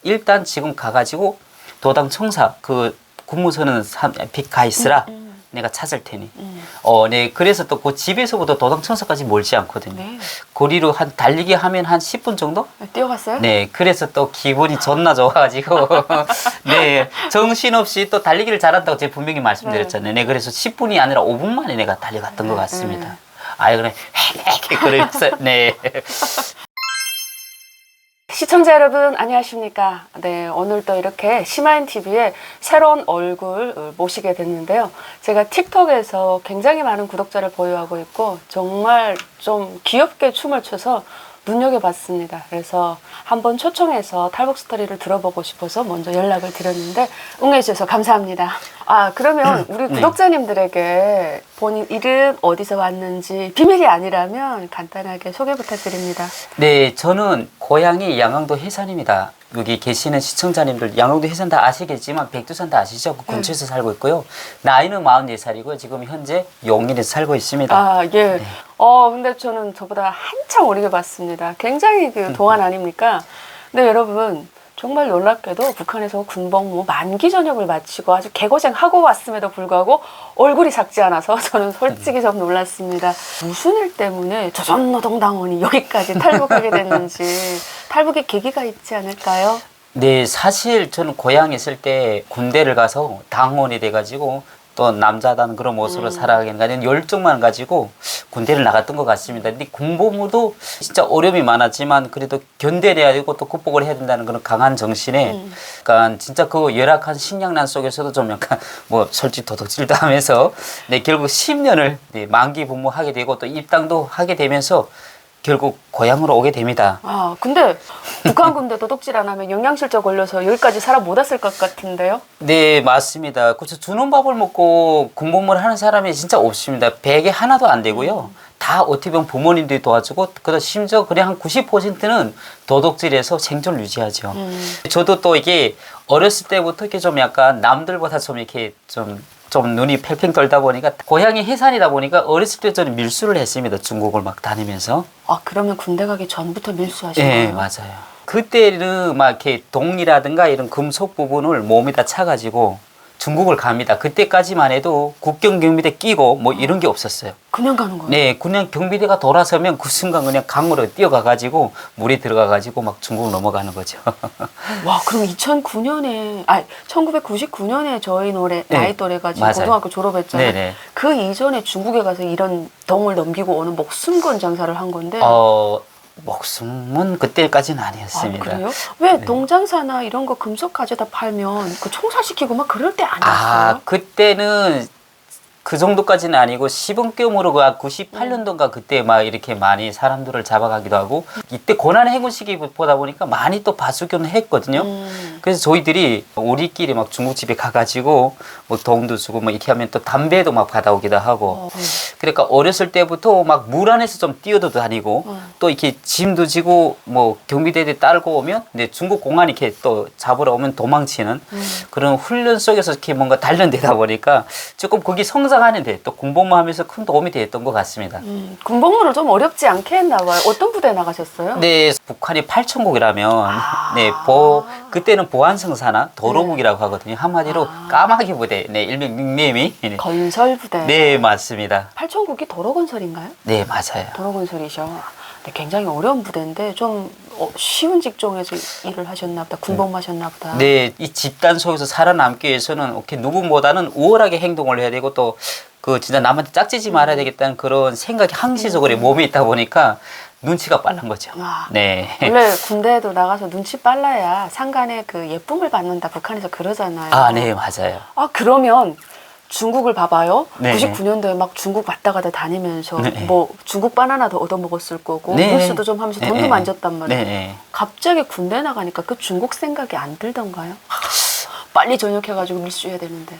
일단 지금 가가지고 도당 청사 그 군무서는 가 있으라 내가 찾을 테니. 네. 그래서 또 그 집에서부터 도당 청사까지 멀지 않거든요. 네. 거리로 한 달리기 하면 한 10분 정도? 뛰어갔어요? 네. 그래서 또 기분이 존나 좋아가지고 네. 정신없이 또 달리기를 잘한다고 제가 분명히 말씀드렸잖아요. 네. 그래서 10분이 아니라 5분 만에 내가 달려갔던 것 같습니다. 아유, 그래. 그러면서 네. 시청자 여러분 안녕하십니까. 네, 오늘 또 이렇게 시마인TV에 새로운 얼굴 모시게 됐는데요. 제가 틱톡에서 굉장히 많은 구독자를 보유하고 있고 정말 좀 귀엽게 춤을 춰서 눈여겨봤습니다. 그래서 한번 초청해서 탈북 스토리를 들어보고 싶어서 먼저 연락을 드렸는데 응해주셔서 감사합니다. 그러면 우리 구독자님들에게 본인 이름 어디서 왔는지 비밀이 아니라면 간단하게 소개 부탁드립니다. 네, 저는 고향이 양강도 해산입니다. 여기 계시는 시청자님들 양강도 해산 다 아시겠지만 백두산 다 아시죠? 그 근처에서 살고 있고요. 나이는 44살이고요. 지금 현재 용인에서 살고 있습니다. 예. 네. 근데 저는 저보다 한참 어리게 봤습니다. 굉장히 그 동안 아닙니까? 근데 여러분 정말 놀랍게도 북한에서 군복무 만기 전역을 마치고 아주 개고생하고 왔음에도 불구하고 얼굴이 작지 않아서 저는 솔직히 좀 놀랐습니다. 무슨 일 때문에 조선노동당원이 여기까지 탈북하게 됐는지 탈북의 계기가 있지 않을까요? 네, 사실 저는 고향에 있을 때 군대를 가서 당원이 돼가지고 또 남자다는 그런 모습으로 살아가는 열정만 가지고 군대를 나갔던 것 같습니다. 근데 군복무도 진짜 어려움이 많았지만 그래도 견뎌내야 되고 또 극복을 해야 된다는 그런 강한 정신에 그러니까 진짜 그 열악한 식량난 속에서도 좀 약간 뭐 솔직히 도둑질도 하면서 네, 결국 10년을 네, 만기 복무하게 되고 또 입당도 하게 되면서 결국 고향으로 오게 됩니다. 근데 북한 군대 도둑질 안 하면 영양실조 걸려서 여기까지 살아 못 왔을 것 같은데요? 네, 맞습니다. 그래서 주는 밥을 먹고 군복무를 하는 사람이 진짜 없습니다. 100에 하나도 안 되고요. 다 어떻게 보면 부모님들이 도와주고 그다 심지어 그냥 한 90%는 도둑질해서 생존을 유지하죠. 저도 또 이게 어렸을 때부터 이렇게 좀 약간 남들보다 좀 이렇게 좀 눈이 팽팽 돌다 보니까 고향이 해산이다 보니까 어렸을 때 저는 밀수를 했습니다. 중국을 막 다니면서. 그러면 군대 가기 전부터 밀수하신 네, 거예요? 맞아요. 그때는 막 이렇게 동이라든가 이런 금속 부분을 몸에다 차가지고 중국을 갑니다. 그때까지만 해도 국경 경비대 끼고 뭐 이런 게 없었어요. 그냥 가는 거예요? 네, 그냥 경비대가 돌아서면 그 순간 그냥 강으로 뛰어가가지고 물에 들어가가지고 막 중국을 넘어가는 거죠. 와, 그럼 1999년에 저희 나이 또래가 지금 맞아요. 고등학교 졸업했잖아요. 네네. 그 이전에 중국에 가서 이런 동을 넘기고 오는 목숨건 장사를 한 건데. 목숨은 그때까지는 아니었습니다. 그래요? 왜 동장사나 이런 거 금속 가져다 팔면 그 총살시키고 막 그럴 때 아니었어요? 그때는 그 정도까지는 아니고 시범경으로 98년도인가 그때 막 이렇게 많이 사람들을 잡아가기도 하고 이때 고난의 행군 시기보다 보니까 많이 또 바수교는 했거든요. 그래서 저희들이 우리끼리 막 중국집에 가가지고 뭐 돈도 주고 뭐 이렇게 하면 또 담배도 막 받아오기도 하고 그러니까 어렸을 때부터 막 물 안에서 좀 뛰어도 다니고 또 이렇게 짐도 지고 뭐 경비대에 딸고 오면 근데 중국 공안이 이렇게 또 잡으러 오면 도망치는 그런 훈련 속에서 이렇게 뭔가 단련되다 보니까 조금 거기 성장하는데 또 군복무 하면서 큰 도움이 됐던 것 같습니다. 군복무를 좀 어렵지 않게 했나 봐요. 어떤 부대에 나가셨어요? 네, 북한이 8천국이라면 네, 그때는 보안성사나 도로국이라고 하거든요. 한마디로 까마귀 부대, 네, 일명 닉네임이 건설부대. 네, 맞습니다. 8천국이 도로건설인가요? 네, 맞아요. 도로건설이죠. 네, 굉장히 어려운 부대인데 좀 쉬운 직종에서 일을 하셨나 보다. 군복무 하셨나 보다. 네, 이 집단 속에서 살아남기 위해서는 이렇게 누구보다는 우월하게 행동을 해야 되고 또 그 진짜 남한테 짝지지 말아야 되겠다는 그런 생각이 항시적으로 몸에 있다 보니까 눈치가 빠른 거죠. 네. 원래 군대에도 나가서 눈치 빨라야 상간의 그 예쁨을 받는다. 북한에서 그러잖아요. 네, 맞아요. 그러면 중국을 봐봐요. 네. 99년도에 막 중국 왔다 갔다 다니면서 네. 뭐 중국 바나나도 얻어먹었을 거고 네. 뉴스도 좀 하면서 돈도 만졌단 말이에요. 네. 갑자기 군대 나가니까 그 중국 생각이 안 들던가요? 빨리 전역해가지고 밀수해야 되는데.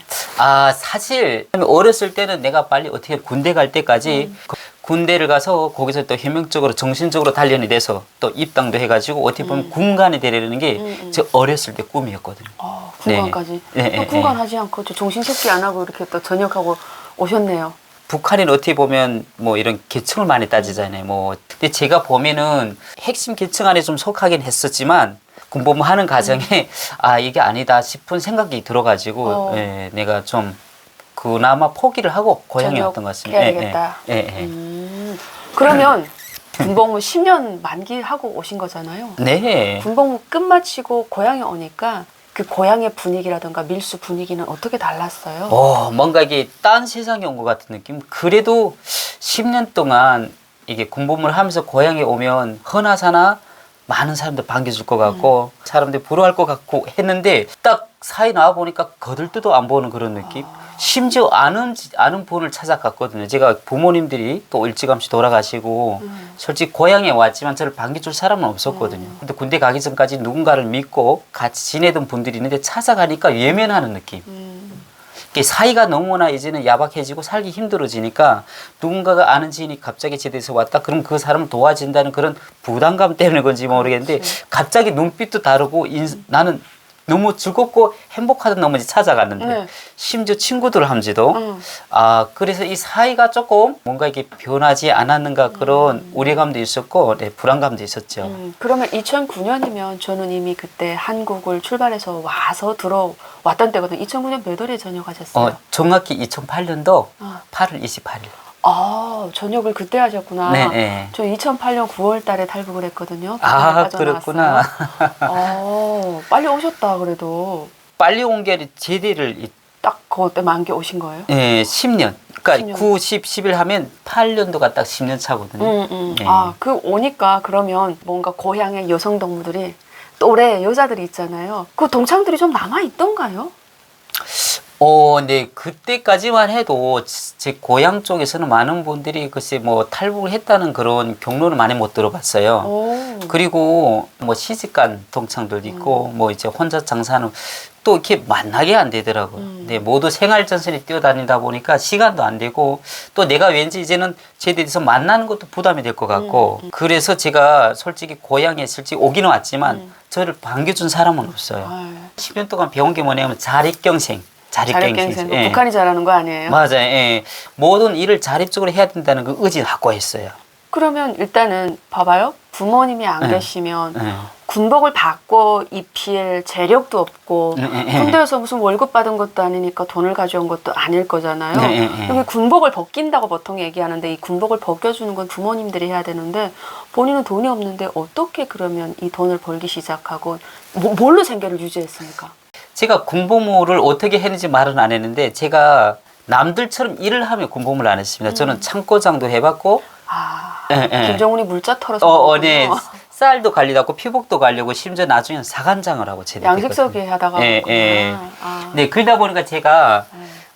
사실 어렸을 때는 내가 빨리 어떻게 군대 갈 때까지 군대를 가서 거기서 또 혁명적으로 정신적으로 단련이 돼서 또 입당도 해가지고 어떻게 보면 군관이 되려는 게 제 어렸을 때 꿈이었거든요. 군관까지. 네. 군관 하지 않고 정신 새끼 안 하고 이렇게 또 전역하고 오셨네요. 북한은 어떻게 보면 뭐 이런 계층을 많이 따지잖아요. 뭐 근데 제가 보면은 핵심 계층 안에 좀 속하긴 했었지만 군복무 하는 과정에 아 이게 아니다 싶은 생각이 들어가지고 예, 내가 좀 그나마 포기를 하고 고향에 왔던 것 같습니다. 해야 되겠다. 예, 예, 예. 그러면 군복무 10년 만기하고 오신 거잖아요. 네. 군복무 끝마치고 고향에 오니까 그 고향의 분위기라든가 밀수 분위기는 어떻게 달랐어요? 뭔가 이게 딴 세상에 온 것 같은 느낌. 그래도 10년 동안 이게 군복무를 하면서 고향에 오면 허나사나 많은 사람들 반겨줄 것 같고 사람들 부러워할 것 같고 했는데 딱 사회 나와 보니까 거들떠도 안 보는 그런 느낌. 심지어 아는 분을 찾아갔거든요. 제가 부모님들이 또 일찌감치 돌아가시고 솔직히 고향에 왔지만 저를 반겨줄 사람은 없었거든요. 근데 군대 가기 전까지 누군가를 믿고 같이 지내던 분들이 있는데 찾아가니까 외면하는 느낌. 이게 사이가 너무나 이제는 야박해지고 살기 힘들어지니까 누군가가 아는 지인이 갑자기 제대해서 왔다. 그럼 그 사람을 도와준다는 그런 부담감 때문에 건지 모르겠는데 갑자기 눈빛도 다르고 나는 너무 즐겁고 행복하던 나머지 찾아갔는데 네. 심지어 친구들 함지도 그래서 이 사이가 조금 뭔가 이게 변하지 않았는가 그런 우려감도 있었고 네, 불안감도 있었죠. 그러면 2009년이면 저는 이미 그때 한국을 출발해서 와서 들어왔던 때거든요. 2009년 몇 월에 전역하셨어요? 정확히 2008년도 아. 8월 28일. 전역을 그때 하셨구나. 네, 네. 저 2008년 9월 달에 탈북을 했거든요. 그렇구나. 빨리 오셨다 그래도. 빨리 온 게 아니라 제대를 딱 그때 만기 오신 거예요? 네, 10년. 그러니까 10년. 9, 10, 11 하면 8년도가 딱 10년 차거든요. 네. 그 오니까 그러면 뭔가 고향의 여성 동무들이 또래 여자들이 있잖아요. 그 동창들이 좀 남아 있던가요? 네, 그때까지만 해도 제 고향 쪽에서는 많은 분들이 글쎄 뭐 탈북을 했다는 그런 경로는 많이 못 들어봤어요. 그리고 뭐 시집간 동창들도 있고 뭐 이제 혼자 장사하는 또 이렇게 만나게 안 되더라고요. 네, 모두 생활전선에 뛰어다니다 보니까 시간도 안 되고 또 내가 왠지 이제는 제대해서 만나는 것도 부담이 될 것 같고 그래서 제가 솔직히 고향에 실제 오기는 왔지만 저를 반겨준 사람은 없어요. 10년 동안 배운 게 뭐냐면 자립경생. 자립갱생. 북한이 잘하는 거 아니에요? 맞아요. 예. 모든 일을 자립적으로 해야 된다는 그 의지를 갖고 했어요. 그러면 일단은 봐봐요. 부모님이 안 계시면 네. 군복을 받고 입힐 재력도 없고 군대에서 무슨 월급 받은 것도 아니니까 돈을 가져온 것도 아닐 거잖아요. 여기 군복을 벗긴다고 보통 얘기하는데 이 군복을 벗겨주는 건 부모님들이 해야 되는데 본인은 돈이 없는데 어떻게 그러면 이 돈을 벌기 시작하고 뭘로 생계를 유지했습니까? 제가 군복무를 어떻게 했는지 말은 안 했는데 제가 남들처럼 일을 하며 군복무를 안 했습니다. 저는 창고장도 해봤고 김정은이 물자 털어서 네. 쌀도 관리하고 피복도 관리하고 심지어 나중에는 사관장을 하고 제대했거든요. 양식석이 하다가 네, 그러다 보니까 제가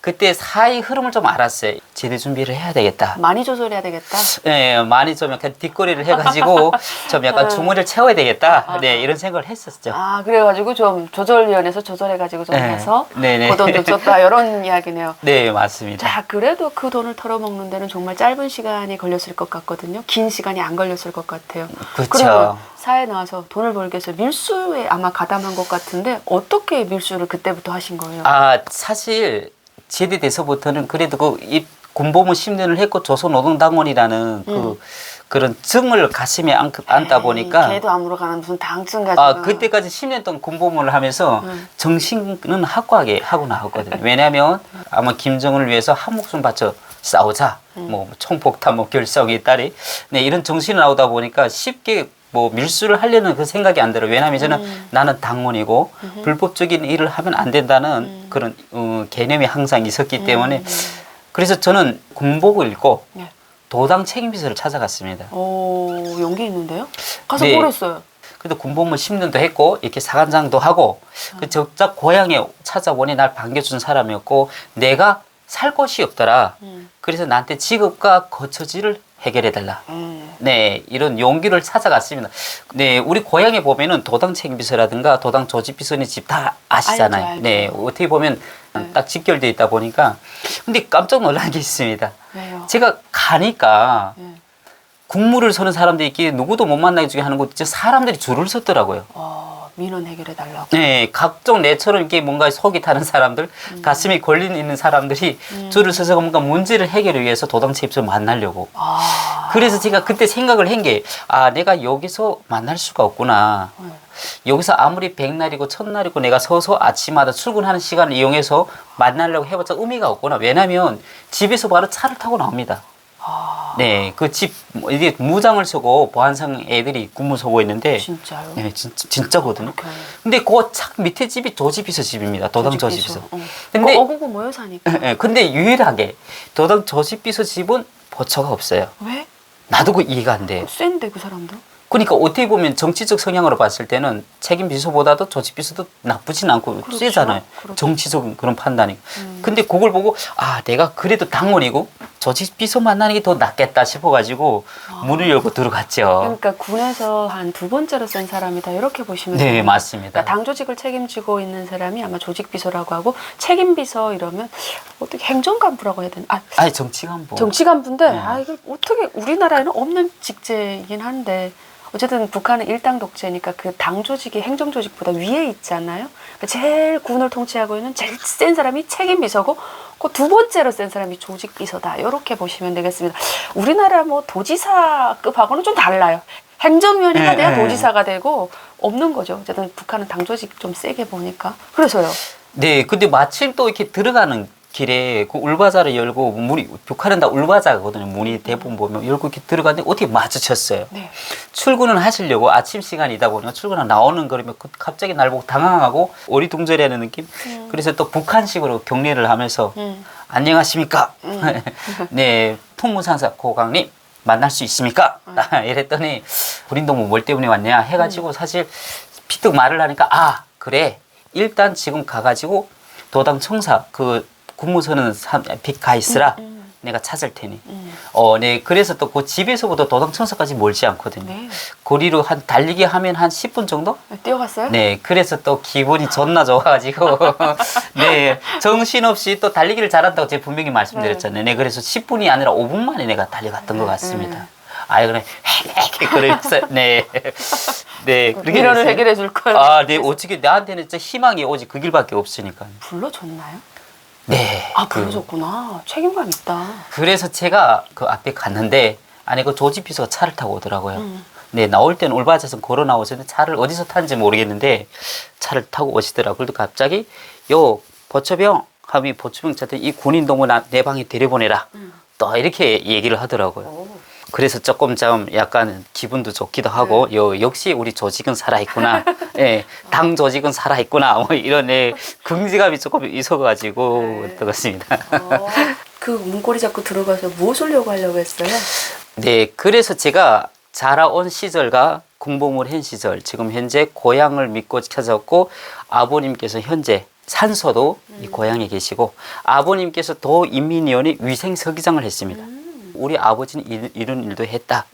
그때 사회 흐름을 좀 알았어요. 제대 준비를 해야 되겠다. 많이 조절해야 되겠다. 네, 많이 좀 약간 뒷거리를 해가지고 좀 약간 주머니를 채워야 되겠다. 네, 이런 생각을 했었죠. 그래가지고 좀 조절위원회에서 조절해가지고 좀 해서 네네. 그 돈 좀 썼다 이런 이야기네요. 네, 맞습니다. 자, 그래도 그 돈을 털어먹는 데는 정말 짧은 시간이 걸렸을 것 같거든요. 긴 시간이 안 걸렸을 것 같아요. 그렇죠. 사회에 나와서 돈을 벌기 위해서 밀수에 아마 가담한 것 같은데 어떻게 밀수를 그때부터 하신 거예요? 사실 제대돼서부터는 그래도 군복무 10년을 했고 조선노동당원이라는 그런 증을 가슴에 안다 보니까 걔도 안 물어가는 무슨 당증 가지고 그때까지 10년 동안 군복무를 하면서 정신은 확고하게 하고 나왔거든요. 왜냐하면 아마 김정은을 위해서 한 목숨 바쳐 싸우자. 뭐 총폭탄 뭐 결성에 따리 이런 정신이 나오다 보니까 쉽게 뭐 밀수를 하려는 그 생각이 안 들어요. 왜냐하면 저는 나는 당원이고 불법적인 일을 하면 안 된다는 그런 개념이 항상 있었기 때문에 그래서 저는 군복을 입고 도당 책임비서를 찾아갔습니다. 용기 있는데요? 가서 네. 뭘 했어요? 그래도 군복무 10년도 했고 이렇게 사관장도 하고 그 적작 고향에 찾아보니 날 반겨준 사람이었고 내가 살 곳이 없더라. 그래서 나한테 직업과 거처지를 해결해달라. 네, 이런 용기를 찾아갔습니다. 네, 우리 고향에 보면은 도당 책임비서라든가 도당 조직비서님 집 다 아시잖아요. 알죠. 네, 어떻게 보면 딱 직결되어 있다 보니까. 근데 깜짝 놀란 게 있습니다. 왜요? 제가 가니까 국물을 서는 사람들이 있기에 누구도 못 만나게 주게 하는 곳, 사람들이 줄을 섰더라고요. 민원 해결해달라고. 네, 각종 내처럼 이렇게 뭔가 속이 타는 사람들, 가슴에 걸린 있는 사람들이 줄을 서서 뭔가 문제를 해결을 위해서 도당 책임비서를 만나려고. 그래서 제가 그때 생각을 한 게, 아, 내가 여기서 만날 수가 없구나. 여기서 아무리 백날이고 첫날이고 내가 서서 아침마다 출근하는 시간을 이용해서 만나려고 해봤자 의미가 없구나. 왜냐면 집에서 바로 차를 타고 나옵니다. 네, 그 집, 이게 무장을 쓰고 보안상 애들이 근무 서고 있는데. 진짜요? 네, 진짜거든요. 그렇게. 근데 그 착 밑에 집이 조지비서 집입니다. 도당 조지비서. 근데 어구고 모여 사니까. 예, 근데 유일하게 도당 조지비서 집은 보초가 없어요. 왜? 나도 그 이해가 안 돼. 센데 그 사람도? 그러니까 어떻게 보면 정치적 성향으로 봤을 때는 책임 비서보다도 조직 비서도 나쁘진 않고 그렇죠. 세잖아요. 그렇죠. 정치적 그런 판단이. 근데 그걸 보고 아 내가 그래도 당원이고 조직 비서 만나는 게 더 낫겠다 싶어가지고 문을 열고 들어갔죠. 그러니까 군에서 한 두 번째로 센 사람이다 이렇게 보시면 네 돼요. 맞습니다. 그러니까 당 조직을 책임지고 있는 사람이 아마 조직 비서라고 하고 책임 비서 이러면 어떻게 행정간부라고 해야 되나? 아니 정치간부. 정치간부인데 네. 이걸 어떻게 우리나라에는 없는 직제이긴 한데 어쨌든 북한은 일당 독재니까 그 당 조직이 행정 조직보다 위에 있잖아요. 그러니까 제일 군을 통치하고 있는 제일 센 사람이 책임 비서고 그 두 번째로 센 사람이 조직 비서다. 이렇게 보시면 되겠습니다. 우리나라 뭐 도지사급하고는 좀 달라요. 행정위원회가 돼야 도지사가 되고 없는 거죠. 어쨌든 북한은 당 조직 좀 세게 보니까 그래서요. 네, 근데 마침 또 이렇게 들어가는 길에 그 울바자를 열고 문이 북한은 다 울바자거든요. 문이 대부분 보면 열고 이렇게 들어갔는데 어떻게 마주쳤어요. 네. 출근을 하시려고 아침 시간이다 보니까 출근을 나오는 거리면 갑자기 날 보고 당황하고 어리둥절해하는 느낌. 그래서 또 북한식으로 격려를 하면서 안녕하십니까. 네, 통무상사 고강님 만날 수 있습니까? 이랬더니 군인동무 뭘 때문에 왔냐 해가지고 사실 피뜩 말을 하니까 아 그래 일단 지금 가가지고 도당 청사 그 군무서는 가 있으라 내가 찾을 테니. 네 그래서 또 그 집에서부터 도당 청사까지 멀지 않거든요. 네. 거리로 한 달리기 하면 한 10분 정도? 뛰어갔어요? 네, 그래서 또 기분이 존나 좋아가지고, 네, 정신없이 또 달리기를 잘한다고 제가 분명히 말씀드렸잖아요. 네, 그래서 10분이 아니라 5분 만에 내가 달려갔던 것 같습니다. 아이, 그래, 그러면서, 네, 네, 그렇게 민원을 됐어요. 해결해 줄 걸. 아, 네, 어떻게, 나한테는 진짜 희망이 오직 그 길밖에 없으니까. 불러줬나요? 네. 불러줬구나. 책임감 있다. 그래서 제가 그 앞에 갔는데, 아니, 그 조지 비서가 차를 타고 오더라고요. 네, 나올 때는 울바자에서 걸어 나오셨는데 차를 어디서 타는지 모르겠는데 차를 타고 오시더라고요. 그래도 갑자기 요 보초병 하면 보초병 차들 이 군인동무 내 방에 데려보내라. 또 이렇게 얘기를 하더라고요. 그래서 조금 좀 약간 기분도 좋기도 하고 역시 우리 조직은 살아있구나. 예, 당 조직은 살아있구나. 뭐 이런 긍지감이 조금 있어가지고 그렇습니다. 그 문고리 잡고 들어가서 무엇을 하려고 했어요? 네, 그래서 제가 자라온 시절과 공부를 한 시절, 지금 현재 고향을 믿고 찾았고 아버님께서 현재 산소도 이 고향에 계시고 아버님께서 도인민위원회 위생서기장을 했습니다. 우리 아버지는 이런 일도 했다.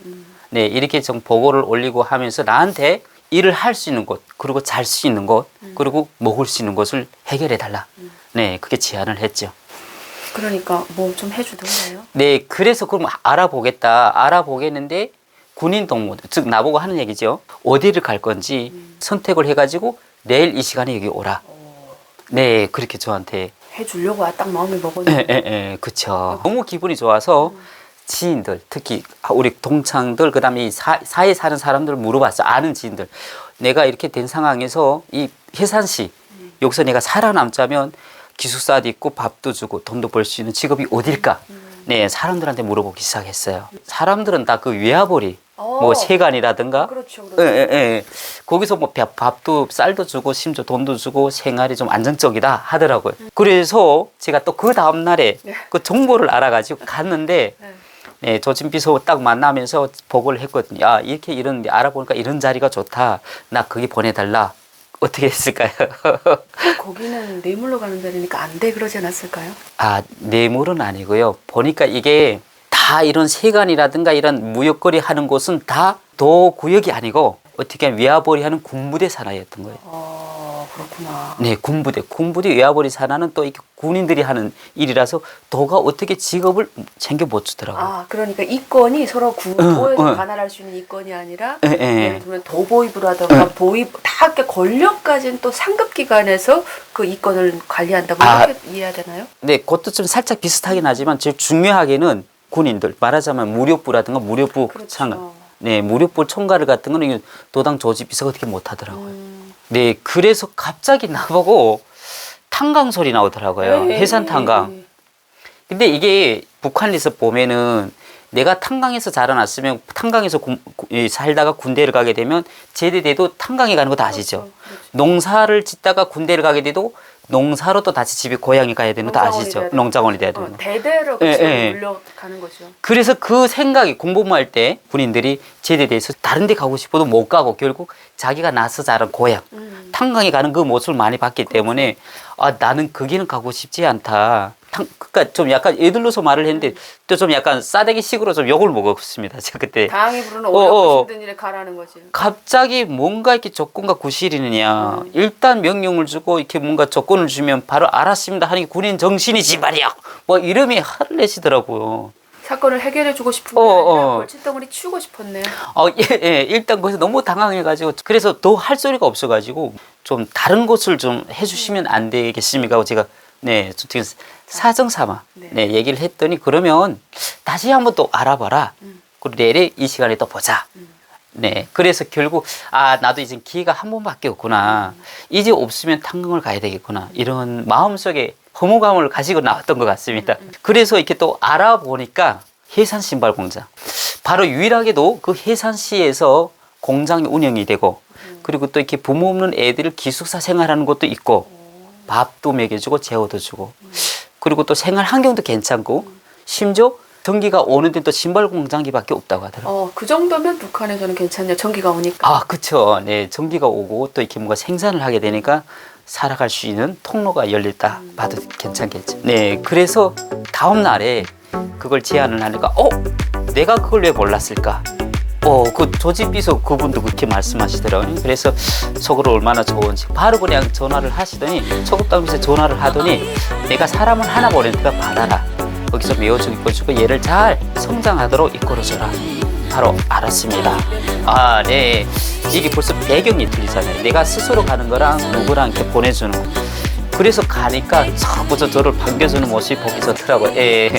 네, 이렇게 좀 보고를 올리고 하면서 나한테 일을 할 수 있는 곳, 그리고 잘 수 있는 곳, 그리고 먹을 수 있는 곳을 해결해 달라. 네, 그렇게 제안을 했죠. 그러니까 뭐 좀 해주던가요? 네, 그래서 그럼 알아보겠는데 군인 동무, 즉 나보고 하는 얘기죠. 어디를 갈 건지 선택을 해가지고 내일 이 시간에 여기 오라. 네, 그렇게 저한테 해주려고 딱 마음을 먹었는데. 그쵸. 너무 기분이 좋아서 지인들, 특히 우리 동창들, 그 다음에 사회에 사는 사람들 물어봤어. 아는 지인들. 내가 이렇게 된 상황에서 이 해산시, 여기서 내가 살아남자면 기숙사도 있고 밥도 주고 돈도 벌 수 있는 직업이 어딜까? 네, 사람들한테 물어보기 시작했어요. 사람들은 다 그 외화벌이, 뭐 세간이라든가, 그렇죠. 거기서 뭐 밥도 쌀도 주고 심지어 돈도 주고 생활이 좀 안정적이다 하더라고요. 그래서 제가 또 그 다음 날에 그 정보를 알아가지고 갔는데, 네, 조진비서 딱 만나면서 보고를 했거든요. 아, 이렇게 알아보니까 이런 자리가 좋다. 나 거기 보내달라. 어떻게 했을까요? 거기는 뇌물로 가는 자리니까 안 돼 그러지 않았을까요? 아, 뇌물은 아니고요. 보니까 이게 다 이런 세관이라든가 이런 무역거리 하는 곳은 다 도구역이 아니고 어떻게 외화벌이 하는 군부대 산하였던 거예요. 그렇구나. 네, 군부대 외화벌이 산하는 또 이렇게 군인들이 하는 일이라서 도가 어떻게 직업을 챙겨 못 주더라고요. 그러니까 이권이 서로 도에서 관할할 수 있는 이권이 아니라 예를 들면 도보위부라든가 보위부 다 이렇게 권력 가진 또 상급 기관에서 그 이권을 관리한다. 뭐 이렇게 이해해야 되나요? 네, 그것도 좀 살짝 비슷하긴 하지만 제일 중요하게는 군인들 말하자면 무료부라든가 무료부 그렇죠. 창, 네 무료부 총괄 같은 거는 도당 조직 비서가 어떻게 못 하더라고요. 네 그래서 갑자기 나보고 탄광 소리 나오더라고요. 해산 탄광. 근데 이게 북한에서 보면은 내가 탄광에서 자라났으면 탄광에서 살다가 군대를 가게 되면 제대돼도 탄광에 가는 거 다 아시죠? 그렇죠. 농사를 짓다가 군대를 가게 돼도 농사로 또 다시 집에 고향에 가야 되는 거 다 아시죠? 농장원이 돼야 되는 거. 대대로 예, 그렇죠. 예. 물려가는 거죠. 그래서 그 생각이 공부할 때 군인들이 제대돼서 다른 데 가고 싶어도 못 가고 결국 자기가 나서 자란 고향 탄광에 가는 그 모습을 많이 봤기 때문에 아 나는 거기는 가고 싶지 않다. 그러니까 좀 약간 애들로서 말을 했는데 또 좀 약간 싸대기식으로 좀 욕을 먹었습니다. 제가 그때 다행히 부르는 어렵고 힘든 일에 가라는 거지. 갑자기 뭔가 이렇게 조건과 구실이느냐. 일단 명령을 주고 이렇게 뭔가 조건을 주면 바로 알았습니다 하는 게 군인 정신이지 말이야. 뭐 이름이 화를 내시더라고요. 사건을 해결해주고 싶은 게 아니라 골칫덩어리 치우고 싶었네. 예. 일단 거기서 너무 당황해가지고 그래서 더 할 소리가 없어가지고 좀 다른 곳을 좀 해주시면 안 되겠습니까? 제가 네, 지금 사정삼아 네, 얘기를 했더니 그러면 다시 한번 또 알아봐라. 그리고 내일 이 시간에 또 보자. 네, 그래서 결국 아 나도 이제 기회가 한 번밖에 없구나. 이제 없으면 탄광을 가야 되겠구나. 이런 마음속에 허무감을 가지고 나왔던 것 같습니다. 그래서 이렇게 또 알아보니까 해산 신발 공장. 바로 유일하게도 그 해산시에서 공장이 운영이 되고 그리고 또 이렇게 부모 없는 애들 기숙사 생활하는 것도 있고 밥도 먹여주고 재워도 주고 그리고 또 생활 환경도 괜찮고 심지어 전기가 오는 데는 또 신발 공장기밖에 없다고 하더라고요. 그 정도면 북한에서는 괜찮냐 전기가 오니까. 아 그쵸. 네 전기가 오고 또 이렇게 뭔가 생산을 하게 되니까 살아갈 수 있는 통로가 열렸다 봐도 괜찮겠죠. 네 그래서 다음 날에 그걸 제안을 하니까 내가 그걸 왜 몰랐을까. 그 조직비서 그분도 그렇게 말씀하시더라고요. 그래서 속으로 얼마나 좋은지 바로 그냥 전화를 하시더니 초급당에서 전화를 하더니 내가 사람을 하나 보내니까 받아라. 거기서 메워주고 이끌어주고 얘를 잘 성장하도록 이끌어줘라. 바로 알았습니다. 아, 네. 이게 벌써 배경이 틀리잖아요. 내가 스스로 가는 거랑 누구랑 이렇게 보내주는 거. 그래서 가니까 자꾸 저를 반겨주는 모습이 보기 좋더라고요. 예.